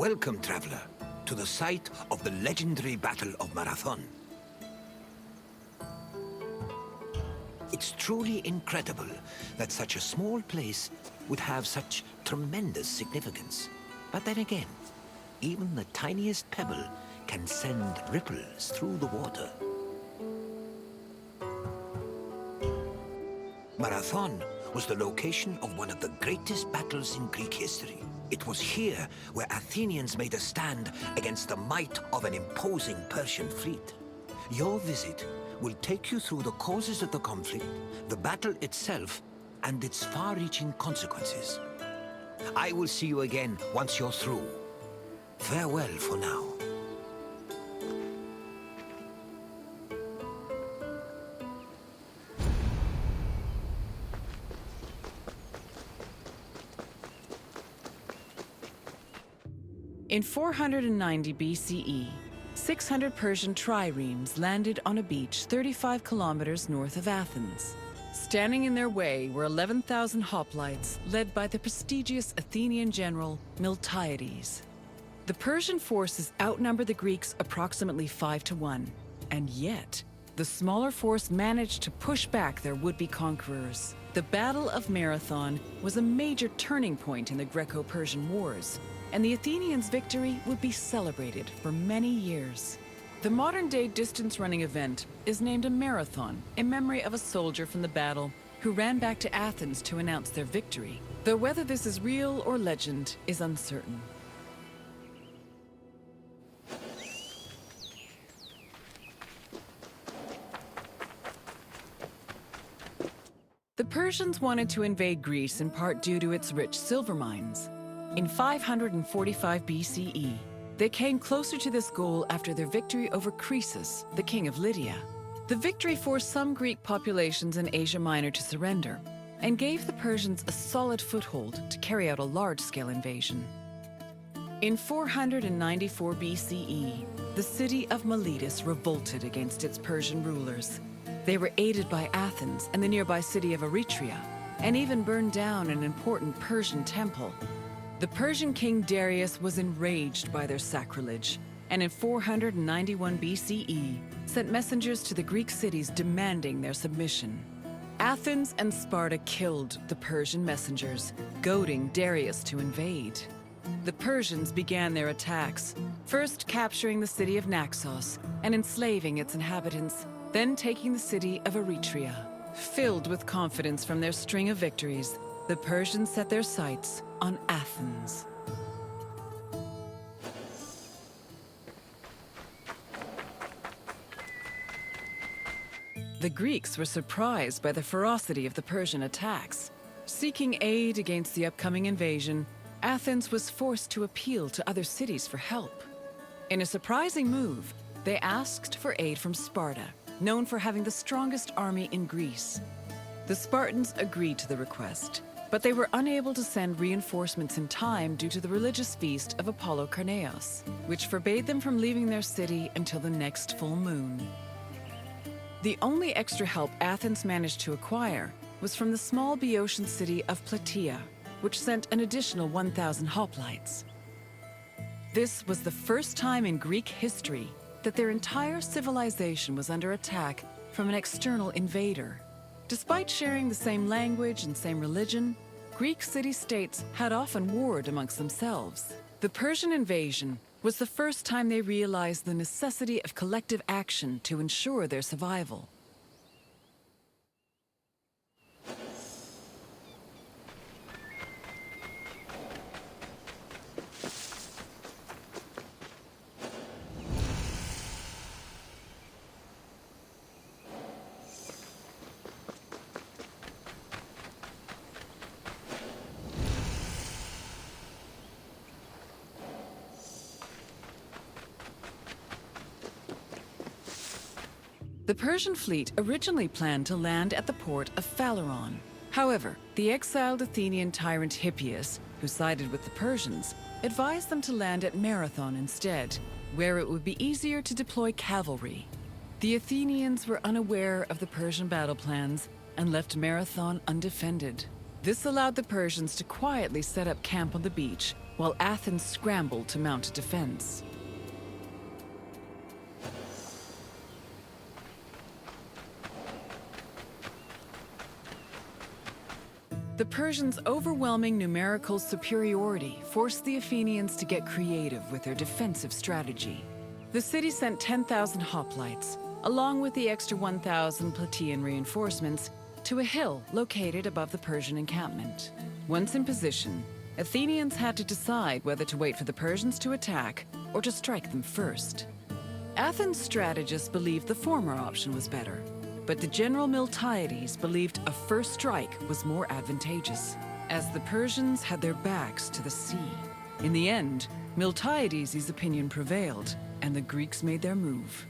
Welcome, traveler, to the site of the legendary Battle of Marathon. It's truly incredible that such a small place would have such tremendous significance. But then again, even the tiniest pebble can send ripples through the water. Marathon was the location of one of the greatest battles in Greek history. It was here where Athenians made a stand against the might of an imposing Persian fleet. Your visit will take you through the causes of the conflict, the battle itself, and its far-reaching consequences. I will see you again once you're through. Farewell for now. In 490 BCE, 600 Persian triremes landed on a beach 35 kilometers north of Athens. Standing in their way were 11,000 hoplites led by the prestigious Athenian general Miltiades. The Persian forces outnumbered the Greeks approximately 5-1, and yet the smaller force managed to push back their would-be conquerors. The Battle of Marathon was a major turning point in the Greco-Persian Wars, and the Athenians' victory would be celebrated for many years. The modern-day distance-running event is named a marathon in memory of a soldier from the battle who ran back to Athens to announce their victory, though whether this is real or legend is uncertain. The Persians wanted to invade Greece in part due to its rich silver mines. In 545 BCE, they came closer to this goal after their victory over Croesus, the king of Lydia. The victory forced some Greek populations in Asia Minor to surrender and gave the Persians a solid foothold to carry out a large-scale invasion. In 494 BCE, the city of Miletus revolted against its Persian rulers. They were aided by Athens and the nearby city of Eretria, and even burned down an important Persian temple. The Persian king Darius was enraged by their sacrilege, and in 491 BCE, sent messengers to the Greek cities demanding their submission. Athens and Sparta killed the Persian messengers, goading Darius to invade. The Persians began their attacks, first capturing the city of Naxos and enslaving its inhabitants, then taking the city of Eretria. Filled with confidence from their string of victories, the Persians set their sights on Athens. The Greeks were surprised by the ferocity of the Persian attacks. Seeking aid against the upcoming invasion, Athens was forced to appeal to other cities for help. In a surprising move, they asked for aid from Sparta, known for having the strongest army in Greece. The Spartans agreed to the request, but they were unable to send reinforcements in time due to the religious feast of Apollo Carneos, which forbade them from leaving their city until the next full moon. The only extra help Athens managed to acquire was from the small Boeotian city of Plataea, which sent an additional 1,000 hoplites. This was the first time in Greek history that their entire civilization was under attack from an external invader. Despite sharing the same language and same religion, Greek city-states had often warred amongst themselves. The Persian invasion was the first time they realized the necessity of collective action to ensure their survival. The Persian fleet originally planned to land at the port of Phaleron. However, the exiled Athenian tyrant Hippias, who sided with the Persians, advised them to land at Marathon instead, where it would be easier to deploy cavalry. The Athenians were unaware of the Persian battle plans and left Marathon undefended. This allowed the Persians to quietly set up camp on the beach while Athens scrambled to mount a defense. The Persians' overwhelming numerical superiority forced the Athenians to get creative with their defensive strategy. The city sent 10,000 hoplites, along with the extra 1,000 Plataean reinforcements, to a hill located above the Persian encampment. Once in position, Athenians had to decide whether to wait for the Persians to attack or to strike them first. Athens' strategists believed the former option was better, but the general Miltiades believed a first strike was more advantageous, as the Persians had their backs to the sea. In the end, Miltiades' opinion prevailed, and the Greeks made their move.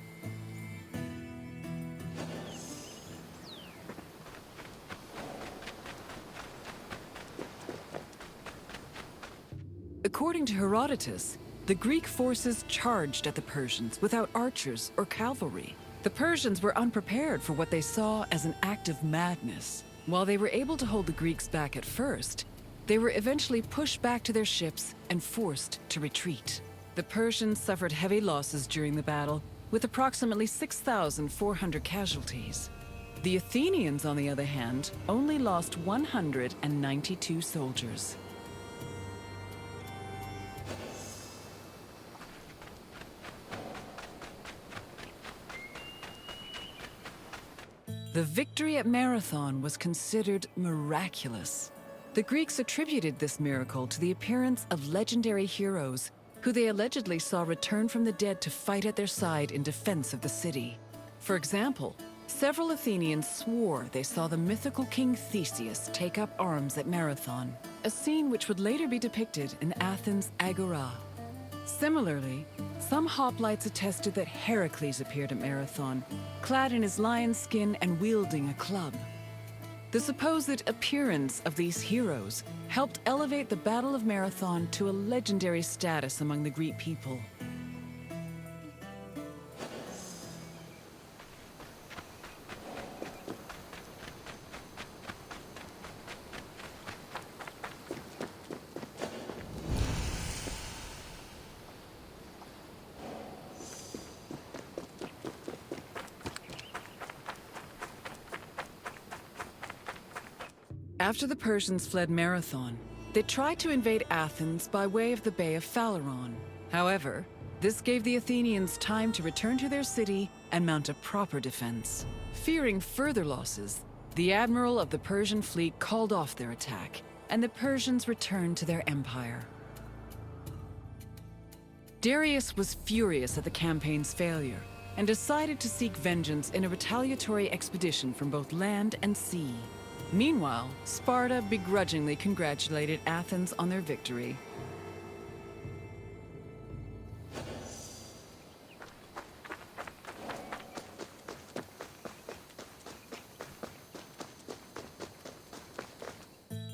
According to Herodotus, the Greek forces charged at the Persians without archers or cavalry. The Persians were unprepared for what they saw as an act of madness. While they were able to hold the Greeks back at first, they were eventually pushed back to their ships and forced to retreat. The Persians suffered heavy losses during the battle, with approximately 6,400 casualties. The Athenians, on the other hand, only lost 192 soldiers. The victory at Marathon was considered miraculous. The Greeks attributed this miracle to the appearance of legendary heroes who they allegedly saw return from the dead to fight at their side in defense of the city. For example, several Athenians swore they saw the mythical king Theseus take up arms at Marathon, a scene which would later be depicted in Athens' Agora. Similarly, some hoplites attested that Heracles appeared at Marathon, clad in his lion's skin and wielding a club. The supposed appearance of these heroes helped elevate the Battle of Marathon to a legendary status among the Greek people. After the Persians fled Marathon, they tried to invade Athens by way of the Bay of Phaleron. However, this gave the Athenians time to return to their city and mount a proper defense. Fearing further losses, the admiral of the Persian fleet called off their attack, and the Persians returned to their empire. Darius was furious at the campaign's failure and decided to seek vengeance in a retaliatory expedition from both land and sea. Meanwhile, Sparta begrudgingly congratulated Athens on their victory.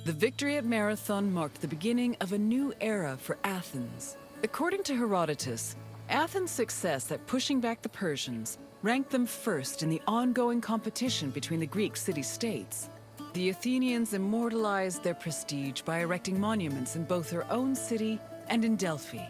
The victory at Marathon marked the beginning of a new era for Athens. According to Herodotus, Athens' success at pushing back the Persians ranked them first in the ongoing competition between the Greek city-states. The Athenians immortalized their prestige by erecting monuments in both their own city and in Delphi.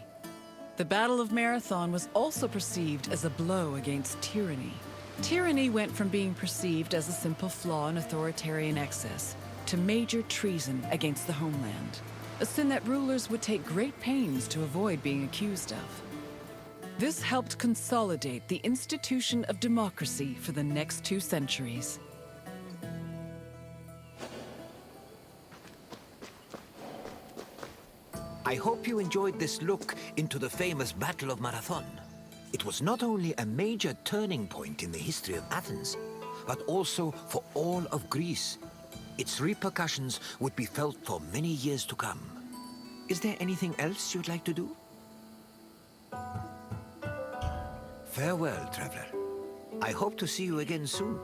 The Battle of Marathon was also perceived as a blow against tyranny. Tyranny went from being perceived as a simple flaw in authoritarian excess to major treason against the homeland, a sin that rulers would take great pains to avoid being accused of. This helped consolidate the institution of democracy for the next 2 centuries. I hope you enjoyed this look into the famous Battle of Marathon. It was not only a major turning point in the history of Athens, but also for all of Greece. Its repercussions would be felt for many years to come. Is there anything else you'd like to do? Farewell, traveler. I hope to see you again soon.